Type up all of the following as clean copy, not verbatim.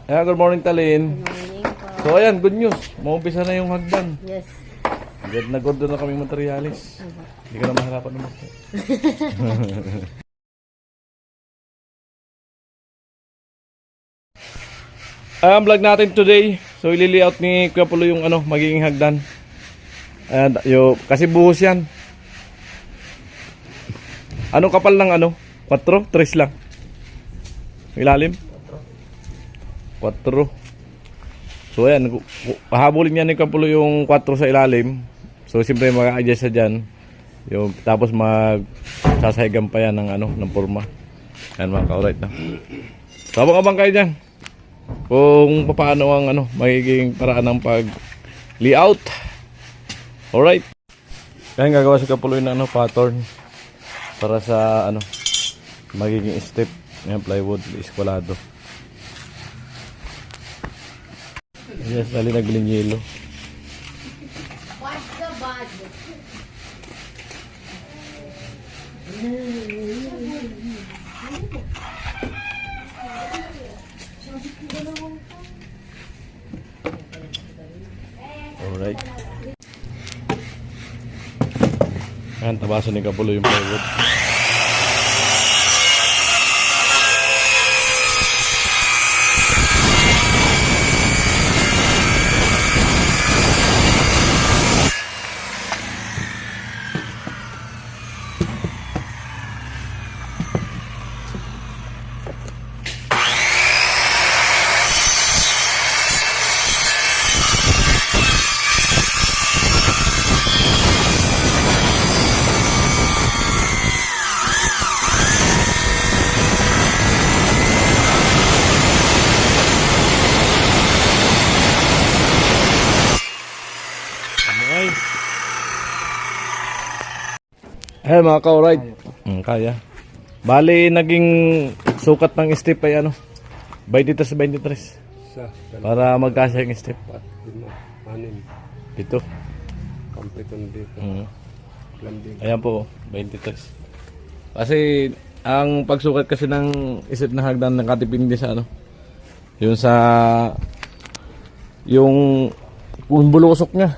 Yeah, good morning, Talin. Good morning po. So ayan, good news. Maumpisa na yung hagdan. Yes. Nag-order na kaming materialis. Hindi ka na mahirapan naman. Ang vlog natin today. So ili-layout ni Kuya Pulo yung magiging hagdan. And kasi buhos yan. Ano kapal ng 4? 3 lang. Ilalim? 4. So ayan, pahabulin niya ni Kuya Pulo yung 4 sa ilalim. So siyempre mag-adjust sa dyan. Tapos magsasahigan pa yan ng forma. Ayan mga ka-alright na. So abang-abang kayo dyan kung paano ang magiging paraan ng pag-layout. Alright. Kaya gagawa si Kuya Pulo ng pattern para sa magiging step ng plywood eskwalado. Yes, dali nagbiling yelo. What's the budget? Alright. Ayan, tabasan ni Kuya Pulo yung plywood. Hey mga ka-alright. Kaya. Bali naging sukat ng step ay 23. Para magkasya yung step. 6. Ito. Complete on dito. Ayan po, 23. Kasi ang pagsukat kasi ng isip na hagdan nakatipindi sa yung bulusok niya.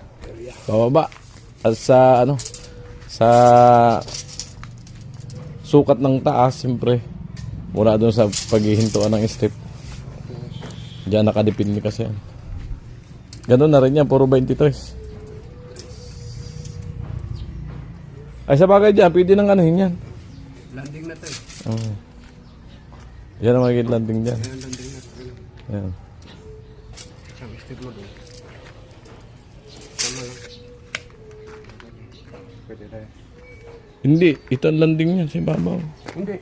Bababa. At sa sukat ng taas, siyempre mula doon sa paghihintuan ng step. Diyan nakadepende kasi yan. Ganun na rin yan, puro 23. Ay sa bagay dyan, pwede nang yan. Landing na to. Yan ang magiging landing dyan. Ayan, landing na to. Yan. Isang step mo doon. Tama lang. Pwede tayo. Hindi, ito ang landing niya sa ibabaw. Hindi.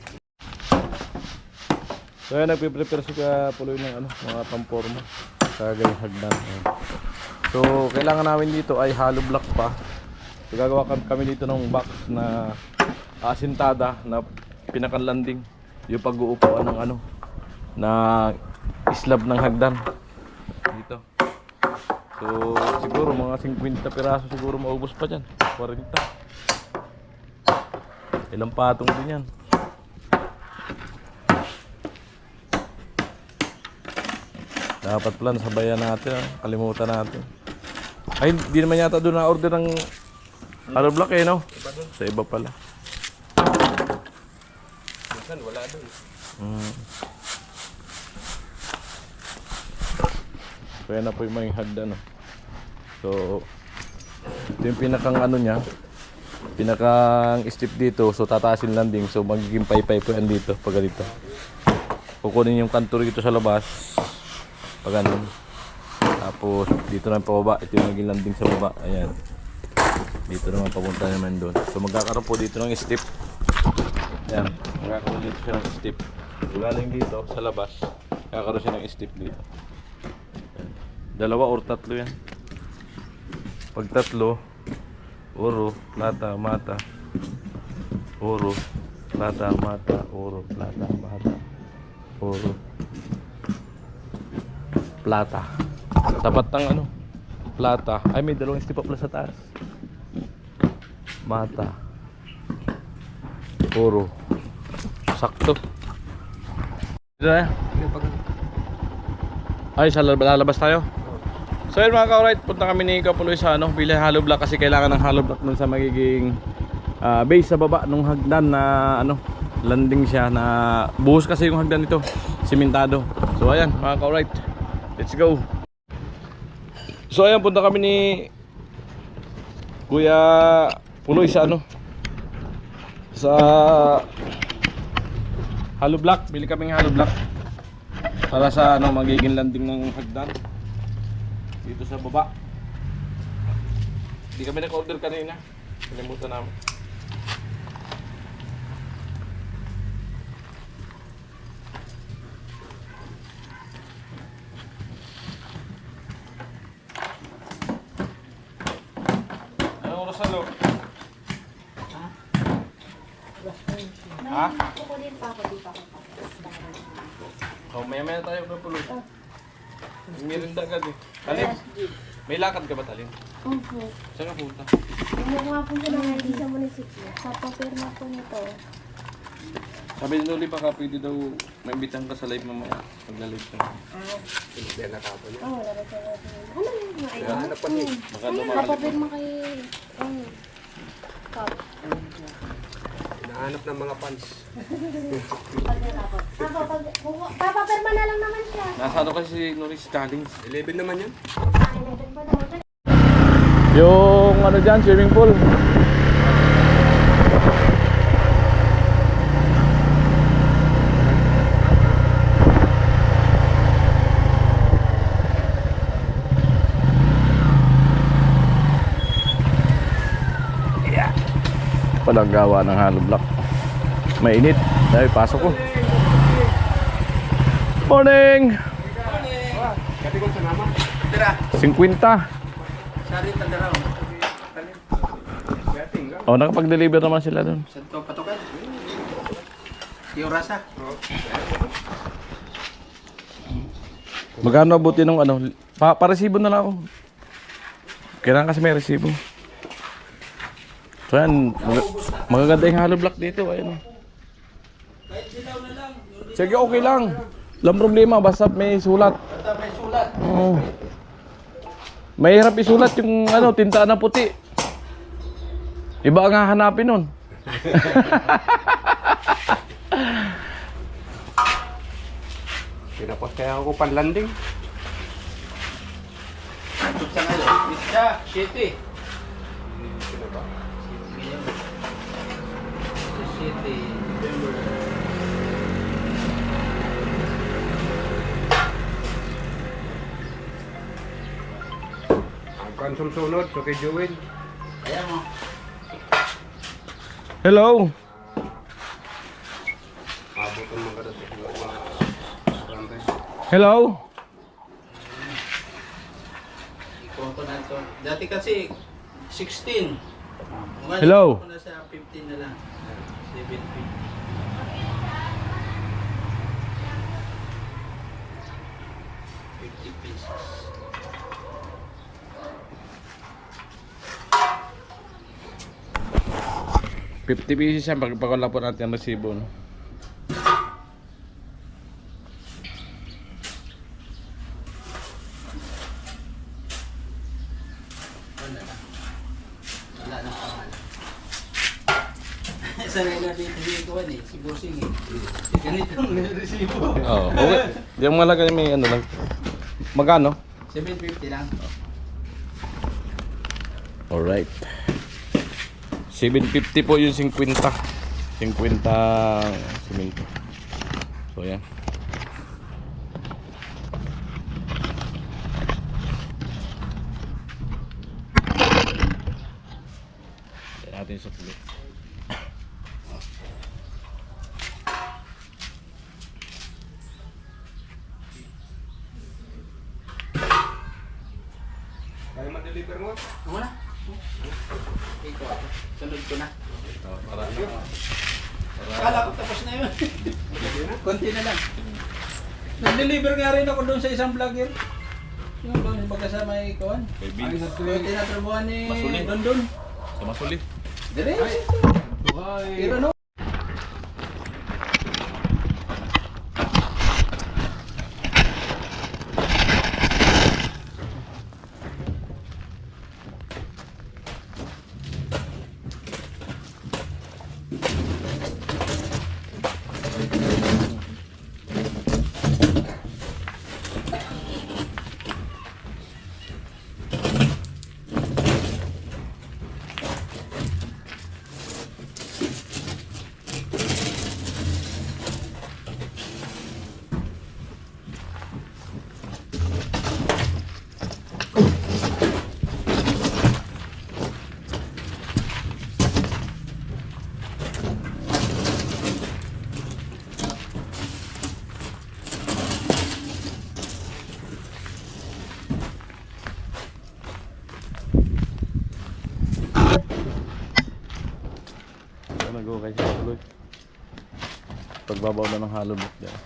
So yan, nagpiprepare si Kuya Pulo ng mga pamporma sa ganyang hagdan. Ayan. So kailangan namin dito ay hollow block pa. So gagawa kami dito ng box na asintada na pinaka-landing. Yung pag-uupuan ng na slab ng hagdan dito. So siguro mga 50 piraso siguro maubos pa dyan. 40. Ilang patong din yan. Dapat pala nasabayan natin. Kalimutan natin. Ay, hindi naman yata doon na-order ng hollow block no? Sa iba pala. Minsan wala doon. Kaya na po yung mga hagdan. So, ito yung pinakang niya. Pinakang step dito. So, tataasin landing. So, magiging pay-pay po yan dito. Pag ganito. Kukunin yung kanto dito sa labas. Pag ganun. Tapos, dito naman pababa. Ito yung magiging landing sa baba. Ayan. Dito naman papunta naman doon. So, magkakaroon po dito ng step. Ayan. Magkakaroon dito siya ng step. Galing dito sa labas. Magkakaroon siya ng step dito. Ayan. 2 or 3 yan. Pag 3, oro, plata, mata. Oro, plata, mata. Oro, plata, mata. Oro, plata. Tapat ng plata. Ay, may 2 step up na sa taas. Mata. Oro. Sakto. Dito na. Ay, lalabas tayo. So yun mga ka-alright, punta kami ni Kapuloy sa bili hollow block kasi kailangan ng hollow block nun sa magiging base sa baba nung hagdan na landing siya na buhos kasi yung hagdan nito, simentado. So ayan mga ka-alright, let's go. So ayan, punta kami ni Kuya Puloy sa sa hollow block. Bili kaming hollow block para sa magiging landing ng hagdan dito sa baba. Hindi kami nag-order kanina, kalimutan namin. Anong oras na lo? Ha? Kukunin pa ako, di pa ako. Oh, maya tayo na pulo. Mirinda ka din. Alin? May lakad ka ba, Talin? Opo. Saan ka punta? Kumuha po sila ngayon sa munisipyo. Papapirma po nito. Sabi ni Loli, baka pwede daw maimbitahan ka sa live mamaya. Pagla-live ka. Hindi na tapon niya. Oo, laro sa natin. Ano yun? Kaya hanap pa niya. Baka lumakas. Papapirma kay... Kap. Hinahanap ng mga fans. Papapirma na lang naman siya. Nasa kasi si Norris Challenge. 11 naman yan. Yung dyan, swimming pool. Palang gawa ng hollow block. Mainit. Dahil pasok ko. Morning! Kati ko sa nama. 50. Sari tandaraw. Oh, nakapag-deliver naman sila doon. Santo patokan. Yung rasa. Magkano abuti nung pa-resibo na lang ako. Kailangan kasi may resibo. So yan, magaganda yung hollow block dito. Ayun. Sige, okay lang. Walang problema, basta may sulat. May sulat. Oo. Mahirap isulat yung tinta na puti. Iba ang hahanapin nun. Pinapos kaya ako panlanding. Sa ngayon, isa, city. Sino ba? City, November. Ang konsumsunod, so kay Joel. Kaya mo. Hello. Abutan mga karat sa mga barangay. Hello. Ikaw ko na to. Dati kasi 16. Ngayon, Hello. ikaw ko na sa 15 na lang. 750. $50. 50 pieces yan. Pagpakala po natin ang resibo. No? Wala na pangalan. Sanay na dito si Kuwan si Bossing Ganitong resibo. Oo. Okay. Yung mga lagay may lang. Magkano? 750 lang. Alright. 750 po yung 50. 50 simento. So yan. Yan natin sa pulo. Kaya ma-deliver mo? Wala. Ikaw ako. Sunod ko na. Kala ko tapos na yun. Konti na lang. Nag-deliver nga rin ako doon sa isang vlogger. Yung doon magkasama yung ikawan. May Yung beans. tinatrabuhan ni Masuli. Dondon. Sa masuli. Dire. Pero no. pagbabaw na ng hollow block dyan.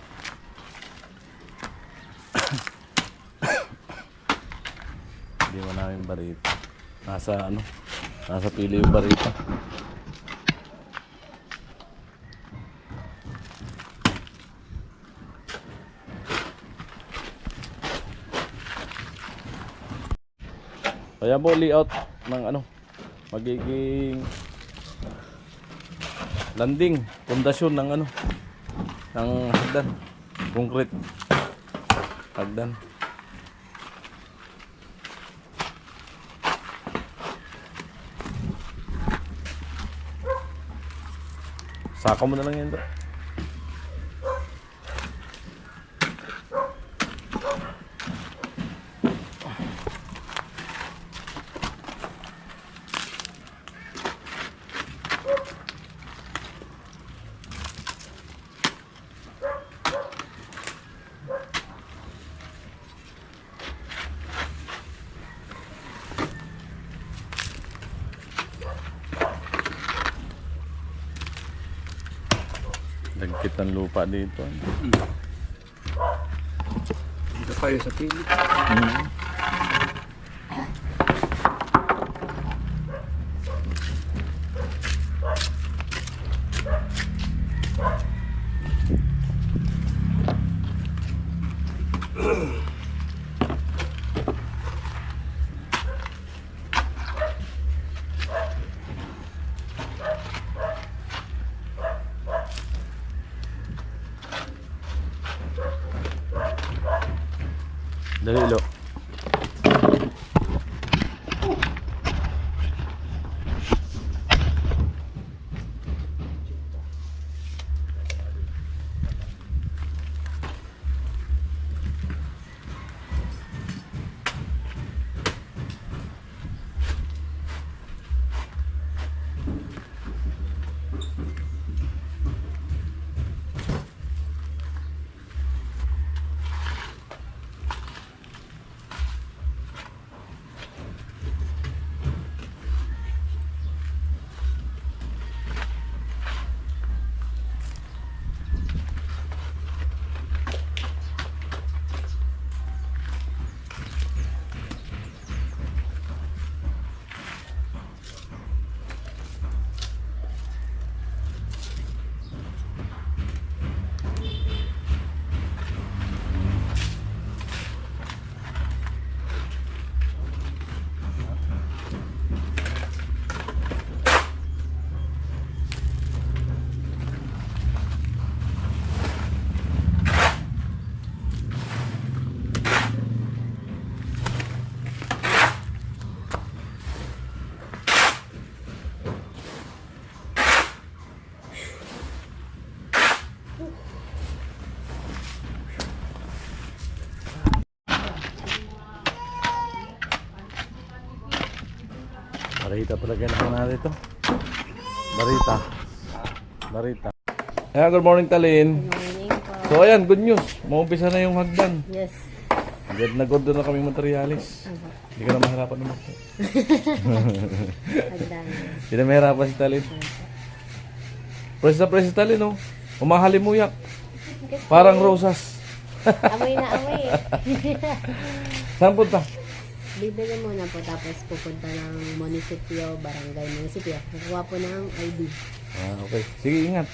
Hindi mo namin barita. Nasa pili yung barita. Kaya po layout ng magiging landing, pundasyon ng ng hagdan, concrete hagdan. Saka mo na lang yan, bro. Dagkit ng lupa dito. Dito kayo sa pili. Dali, Lo. Barita talaga na natin ito. Barita. Good morning, Talin. Morning po. So ayan, good news. Maumpisa na yung hagdan. Yes. Good na kaming materialis. Hindi ka na mahirapan naman. Hagdan. Hindi na mahirapan si Talin. Presa si Talin, no? Umahalimuyak. Parang rosas. Amoy na amoy. Saan punta? Bibili muna po tapos pupunta ng barangay munisipyo. Kukuha po ng ID. Okay. Sige, ingat.